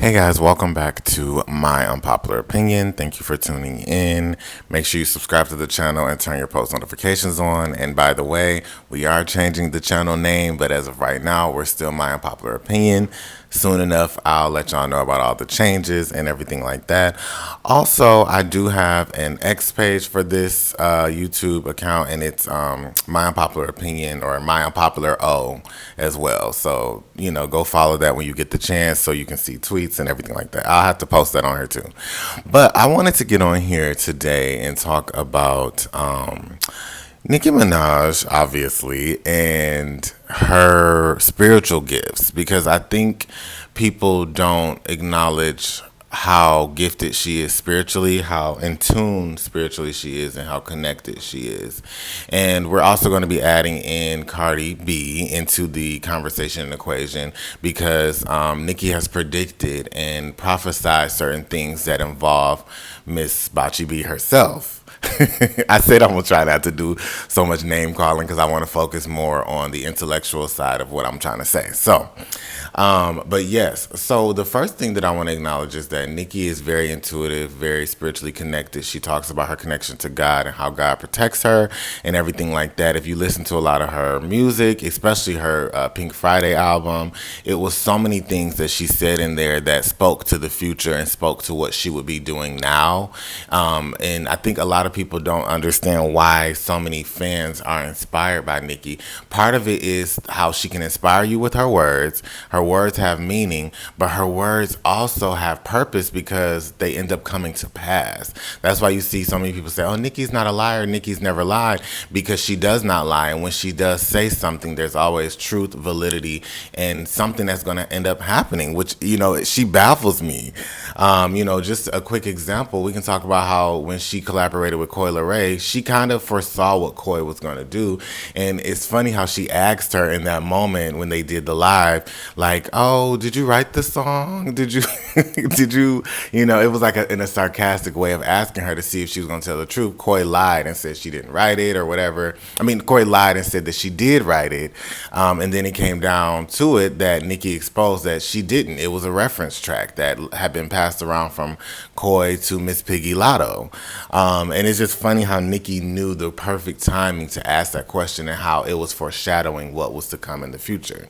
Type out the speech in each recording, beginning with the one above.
Hey guys, welcome back to My Unpopular Opinion. Thank you for tuning in. Make sure you subscribe to the channel and turn your post notifications on. And by the way, we are changing the channel name, but as of right now, we're still My Unpopular Opinion. Soon enough, I'll let y'all know about all the changes and everything like that. Also, I do have an X page for this YouTube account, and it's My Unpopular Opinion or My Unpopular O as well. So, go follow that when you get the chance so you can see tweets and everything like that. I'll have to post that on here too. But I wanted to get on here today and talk about Nicki Minaj, obviously, and her spiritual gifts, because I think people don't acknowledge how gifted she is spiritually, how in tune spiritually she is, and how connected she is. And we're also going to be adding in Cardi B into the conversation and equation because Nicki has predicted and prophesied certain things that involve Miss Bachi B herself. I said I'm going to try not to do so much name calling because I want to focus more on the intellectual side of what I'm trying to say. But yes, so the first thing that I want to acknowledge is that Nicki is very intuitive, very spiritually connected. She talks about her connection to God and how God protects her and everything like that. If you listen to a lot of her music, especially her Pink Friday album, it was so many things that she said in there that spoke to the future and spoke to what she would be doing now. And I think a lot of people don't understand why so many fans are inspired by Nicki. Part of it is how she can inspire you with her words. Her words have meaning, but her words also have purpose because they end up coming to pass. That's why you see so many people say, oh, Nicki's not a liar, Nicki's never lied, because she does not lie. And when she does say something, there's always truth, validity, and something that's going to end up happening, which, she baffles me. Just a quick example, we can talk about how when she collaborated with Coi Leray, she kind of foresaw what Coi was going to do. And it's funny how she asked her in that moment when they did the live, like, oh, did you write the song? Did you, it was like in a sarcastic way of asking her to see if she was going to tell the truth. Coi lied and said she didn't write it or whatever. I mean, Coi lied and said that she did write it. And then it came down to it that Nicki exposed that she didn't. It was a reference track that had been passed around from Coi to Miss Piggy Lotto. And it's just funny how Nicki knew the perfect timing to ask that question and how it was foreshadowing what was to come in the future.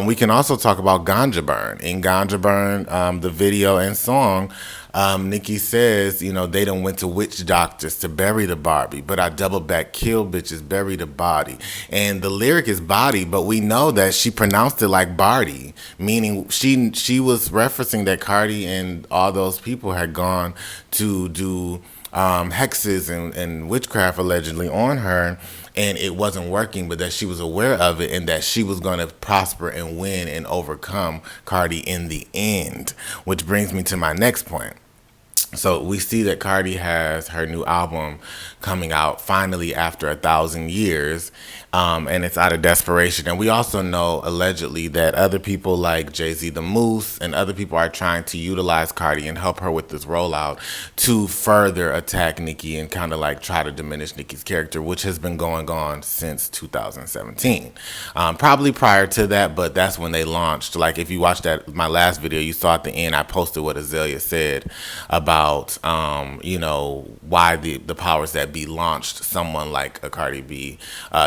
We can also talk about Ganja Burn. In Ganja Burn, the video and song, Nicki says, they done went to witch doctors to bury the Barbie, but I double back, kill bitches, bury the body. And the lyric is body, but we know that she pronounced it like Barty, meaning she was referencing that Cardi and all those people had gone to do hexes and witchcraft allegedly on her, and it wasn't working, but that she was aware of it and that she was going to prosper and win and overcome Cardi in the end, which brings me to my next point. So we see that Cardi has her new album coming out finally after 1,000 years, and it's out of desperation. And we also know allegedly that other people like Jay-Z the Moose and other people are trying to utilize Cardi and help her with this rollout to further attack Nicki and kind of like try to diminish Nicki's character, which has been going on since 2017. Probably prior to that, but that's when they launched. Like if you watched my last video, you saw at the end I posted what Azalea said about why the powers that be launched someone like a Cardi B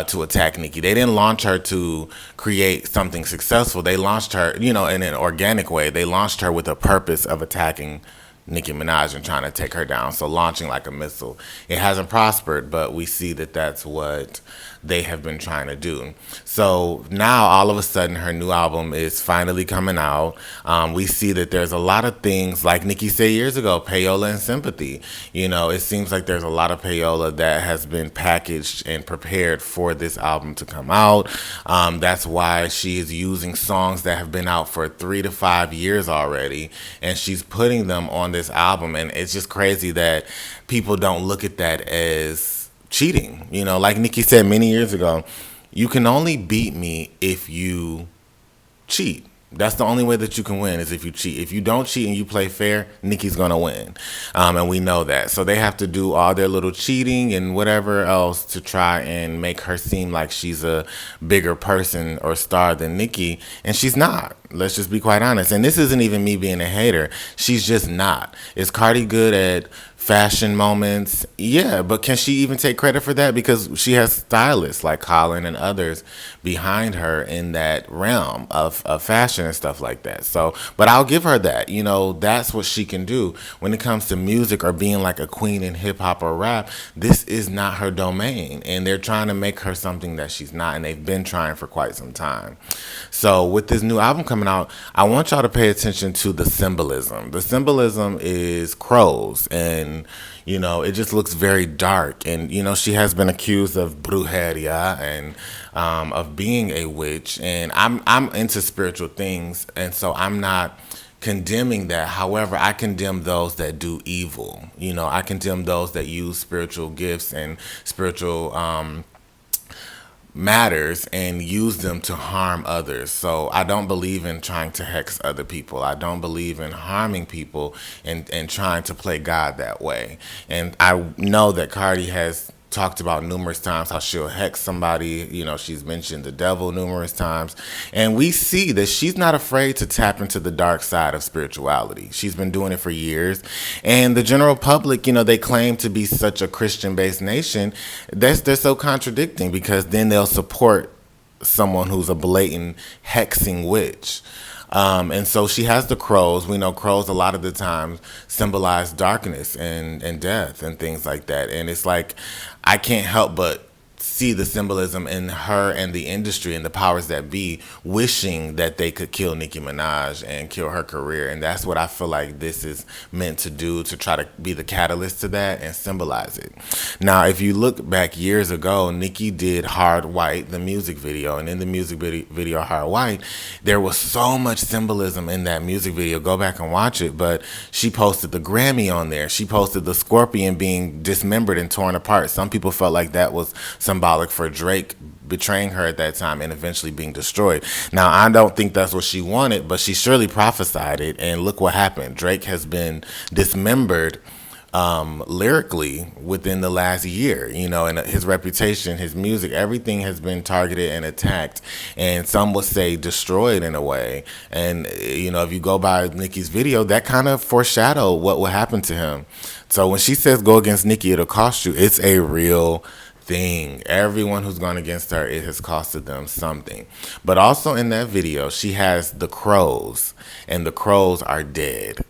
to attack Nicki. They didn't launch her to create something successful. They launched her, in an organic way. They launched her with a purpose of attacking Nicki Minaj and trying to take her down. So launching like a missile. It hasn't prospered, but we see that that's what they have been trying to do. So now all of a sudden her new album is finally coming out. We see that there's a lot of things like Nicki said years ago, payola and sympathy. It seems like there's a lot of payola that has been packaged and prepared for this album to come out. That's why she is using songs that have been out for 3 to 5 years already, and she's putting them on this album. And it's just crazy that people don't look at that as cheating. Like Nicki said many years ago, you can only beat me if you cheat. That's the only way that you can win is if you cheat. If you don't cheat and you play fair, Nicki's gonna win, and we know that. So they have to do all their little cheating and whatever else to try and make her seem like she's a bigger person or star than Nicki, and she's not. Let's just be quite honest. And this isn't even me being a hater. She's just not. Is Cardi good at fashion moments? Yeah, but can she even take credit for that? Because she has stylists like Colin and others behind her in that realm of fashion and stuff like that. So, but I'll give her that. You know, that's what she can do. When it comes to music or being like a queen in hip hop or rap, this is not her domain. And they're trying to make her something that she's not. And they've been trying for quite some time. So with this new album coming out, I want y'all to pay attention to the symbolism. The symbolism is crows, and you know it just looks very dark. And you know she has been accused of brujeria and of being a witch. And I'm into spiritual things, and so I'm not condemning that. However, I condemn those that do evil. You know, I condemn those that use spiritual gifts and spiritual matters and use them to harm others. So I don't believe in trying to hex other people. I don't believe in harming people and trying to play God that way. And I know that Cardi has talked about numerous times how she'll hex somebody. You know, she's mentioned the devil numerous times. And we see that she's not afraid to tap into the dark side of spirituality. She's been doing it for years. And the general public, you know, they claim to be such a Christian-based nation. They're so contradicting, because then they'll support someone who's a blatant hexing witch. And so she has the crows. We know crows a lot of the times symbolize darkness and death and things like that. And it's like, I can't help but see the symbolism in her and the industry and the powers that be wishing that they could kill Nicki Minaj and kill her career. And that's what I feel like this is meant to do, to try to be the catalyst to that and symbolize it. Now, if you look back years ago, Nicki did Hard White, the music video. And in the music video Hard White, there was so much symbolism in that music video. Go back and watch it. But she posted the Grammy on there. She posted the scorpion being dismembered and torn apart. Some people felt like that was symbolic for Drake betraying her at that time and eventually being destroyed. Now, I don't think that's what she wanted, but she surely prophesied it, and look what happened. Drake has been dismembered lyrically within the last year, you know, and his reputation, his music, everything has been targeted and attacked, and some would say destroyed in a way. And, you know, if you go by Nicki's video, that kind of foreshadowed what will happen to him. So when she says go against Nicki, it'll cost you, it's a real thing. Everyone who's gone against her, it has costed them something. But also in that video, she has the crows, and the crows are dead.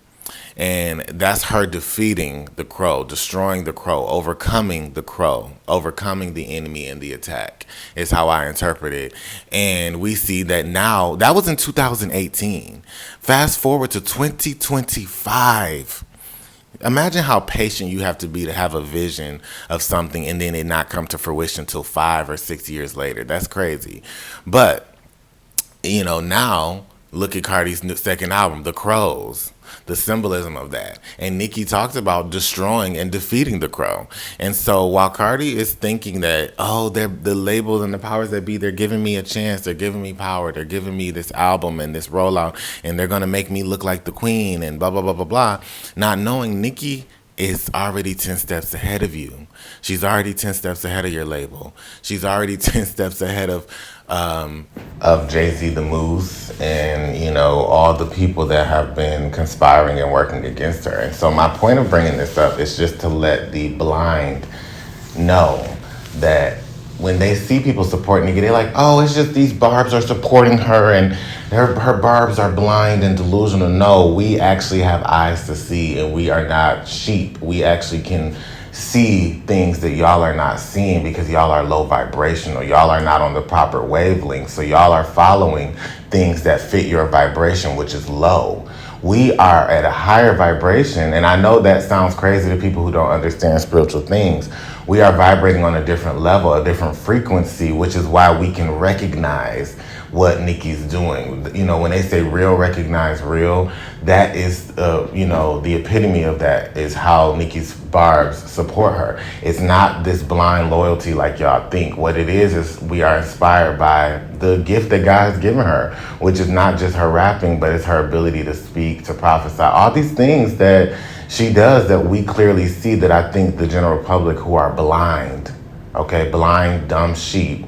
And that's her defeating the crow, destroying the crow, overcoming the crow, overcoming the enemy in the attack is how I interpret it. And we see that now, that was in 2018. Fast forward to 2025. Imagine how patient you have to have a vision of something and then it not come to fruition until 5 or 6 years later. That's crazy. But, you know, now look at Cardi's second album, The Crows, the symbolism of that. And Nicki talked about destroying and defeating the crow. And so while Cardi is thinking that, oh, they're the labels and the powers that be, they're giving me a chance, they're giving me power, they're giving me this album and this rollout, and they're going to make me look like the queen and blah, blah, blah, blah, blah, not knowing Nicki is already 10 steps ahead of you. She's already 10 steps ahead of your label. She's already 10 steps ahead of Jay-Z the Moose and, you know, all the people that have been conspiring and working against her. And so my point of bringing this up is just to let the blind know that when they see people supporting Nicki, they're like, oh, it's just these barbs are supporting her and her barbs are blind and delusional. No, we actually have eyes to see, and we are not sheep. We actually can see things that y'all are not seeing because y'all are low vibrational. Y'all are not on the proper wavelength. So y'all are following things that fit your vibration, which is low. We are at a higher vibration, and I know that sounds crazy to people who don't understand spiritual things. We are vibrating on a different level, a different frequency, which is why we can recognize what Nicki's doing. You know, when they say real recognize real, that is, you know, the epitome of that is how Nicki's barbs support her. It's not this blind loyalty like y'all think. What it is we are inspired by the gift that God has given her, which is not just her rapping, but it's her ability to speak, to prophesy, all these things that she does that we clearly see, that I think the general public who are blind, okay, blind, dumb sheep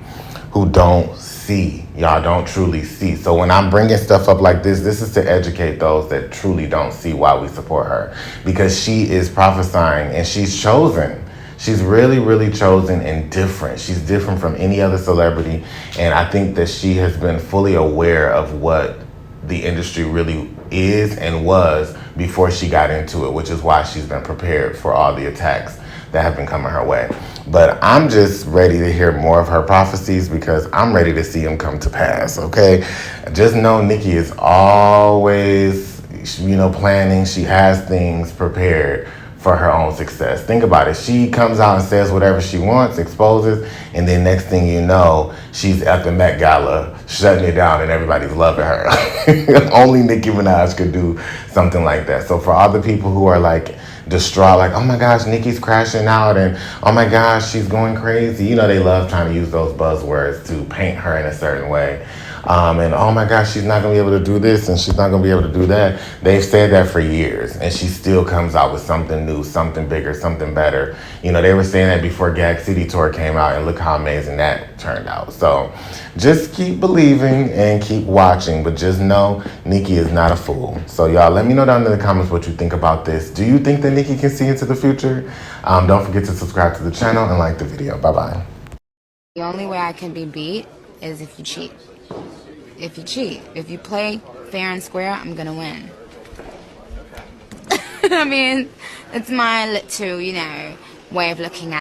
who don't see, y'all don't truly see. So when I'm bringing stuff up like this is to educate those that truly don't see why we support her, because she is prophesying and she's chosen. She's really, really chosen and different. She's different from any other celebrity. And I think that she has been fully aware of what the industry really is and was before she got into it, which is why she's been prepared for all the attacks that have been coming her way. But I'm just ready to hear more of her prophecies, because I'm ready to see them come to pass, okay? Just know Nicki is always, you know, planning. She has things prepared for her own success. Think about it. She comes out and says whatever she wants, exposes, and then next thing you know, she's at the Met Gala shutting it down and everybody's loving her. Only Nicki Minaj could do something like that. So for all the people who are like distraught, like, oh my gosh, Nicki's crashing out, and oh my gosh, she's going crazy. You know, they love trying to use those buzzwords to paint her in a certain way. And oh my gosh, she's not gonna be able to do this and she's not gonna be able to do that. They've said that for years, and she still comes out with something new, something bigger, something better. You know, they were saying that before Gag City Tour came out, and look how amazing that turned out. So just keep believing and keep watching, but just know Nicki is not a fool. So y'all, let me know down in the comments what you think about this. Do you think that Nicki can see into the future? Don't forget to subscribe to the channel and like the video. Bye-bye. The only way I can be beat is if you cheat. If you cheat. If you play fair and square, I'm gonna win. I mean, it's my little, you know, way of looking at